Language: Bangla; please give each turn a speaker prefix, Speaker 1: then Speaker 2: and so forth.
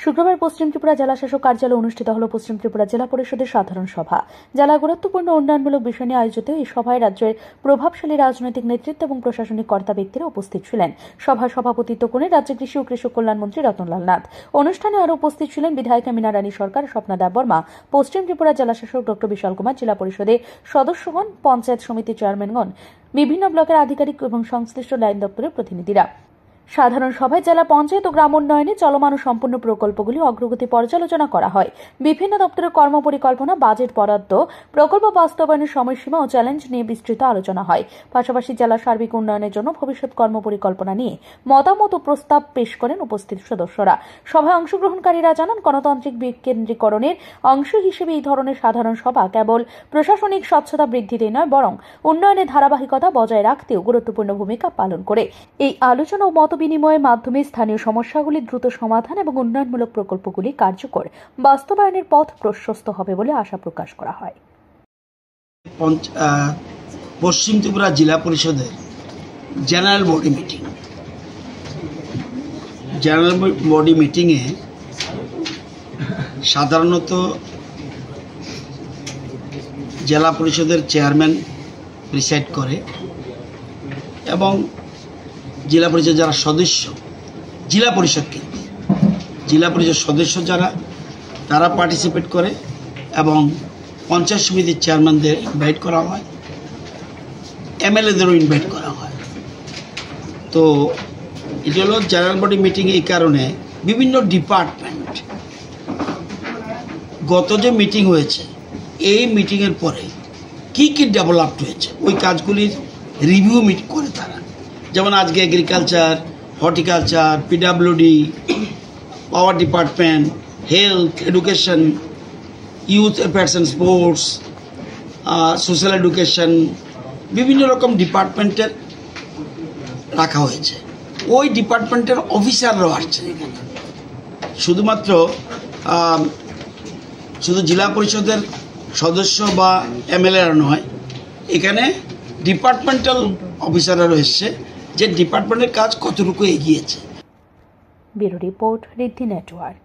Speaker 1: শুক্রবার পশ্চিম ত্রিপুরা জেলা শাসক কার্যালয়ে অনুষ্ঠিত হল পশ্চিম ত্রিপুরা জেলা পরিষদের সাধারণ সভা। জেলার গুরুত্বপূর্ণ উন্নয়নমূলক বিষয় নিয়ে আয়োজিত এই সভায় রাজ্যের প্রভাবশালী রাজনৈতিক নেতৃত্ব এবং প্রশাসনিক কর্তা ব্যক্তিরা উপস্থিত ছিলেন। সভায় সভাপতিত্ব করেন রাজ্যের কৃষি ও কৃষক কল্যাণ মন্ত্রী রতনলাল নাথ। অনুষ্ঠানে আরও উপস্থিত ছিলেন বিধায়িকা মীনা রানী সরকার, স্বপ্না দেববর্মা, পশ্চিম ত্রিপুরা জেলা শাসক ডক্টর বিশাল কুমার, জেলা পরিষদের সদস্যগণ, পঞ্চায়েত সমিতির চেয়ারম্যানগণ, বিভিন্ন ব্লকের আধিকারিক এবং সংশ্লিষ্ট লাইন দপ্তরের প্রতিনিধিরা। সাধারণ সভায় জেলা পঞ্চায়েত ও গ্রাম উন্নয়নে চলমান ও সম্পূর্ণ প্রকল্পগুলি অগ্রগতি পর্যালোচনা করা হয়। বিভিন্ন দপ্তরের কর্মপরিকল্পনা, বাজেট বরাদ্দ, প্রকল্প বাস্তবায়নের সময়সীমা ও চ্যালেঞ্জ নিয়ে বিস্তৃত আলোচনা হয়। পাশাপাশি জেলার সার্বিক উন্নয়নের জন্য ভবিষ্যৎ কর্মপরিকল্পনা নিয়ে মতামত ও প্রস্তাব পেশ করেন উপস্থিত সদস্যরা। সভায় অংশগ্রহণকারীরা জানান, গণতান্ত্রিক বিকেন্দ্রীকরণের অংশ হিসেবে এই ধরনের সাধারণ সভা কেবল প্রশাসনিক স্বচ্ছতা বৃদ্ধিতেই নয়, বরং উন্নয়নের ধারাবাহিকতা বজায় রাখতেও গুরুত্বপূর্ণ ভূমিকা পালন করে। এই আলোচনা ও বিনিময়ের মাধ্যমে স্থানীয় সমস্যাগুলি দ্রুত সমাধান এবং উন্নয়নমূলক প্রকল্পগুলি কার্যকর বাস্তবায়নের পথ প্রশস্ত হবে বলে আশা প্রকাশ করা হয়।
Speaker 2: পশ্চিম ত্রিপুরা জেলা পরিষদের জেনারেল বডি মিটিংয়ে সাধারণত জেলা পরিষদের চেয়ারম্যান প্রিসাইড করে এবং জেলা পরিষদ যারা সদস্য, জেলা পরিষদ সদস্য যারা, তারা পার্টিসিপেট করে এবং পঞ্চায়েত সমিতির চেয়ারম্যানদের ইনভাইট করা হয়, এমএলএদেরও ইনভাইট করা হয়। তো এটা হলো জেনারেল বডি মিটিং। এই কারণে বিভিন্ন ডিপার্টমেন্ট, গত যে মিটিং হয়েছে এই মিটিংয়ের পরে কি কি ডেভেলপড হয়েছে ওই কাজগুলির রিভিউ করে তারা, যেমন আজকে agriculture, horticulture, PWD, power department, health, education, youth affairs and sports, social education, বিভিন্ন রকম ডিপার্টমেন্টের রাখা হয়েছে। ওই ডিপার্টমেন্টের অফিসাররাও আসছে এখানে। শুধুমাত্র শুধু জেলা পরিষদের সদস্য বা এমএলএরা নয়, এখানে ডিপার্টমেন্টাল অফিসাররা রয়েছে, যে ডিপার্টমেন্টের কাজ কতটুকু এগিয়েছে।
Speaker 1: ব্যুরো রিপোর্ট, ঋদ্ধি নেটওয়ার্ক।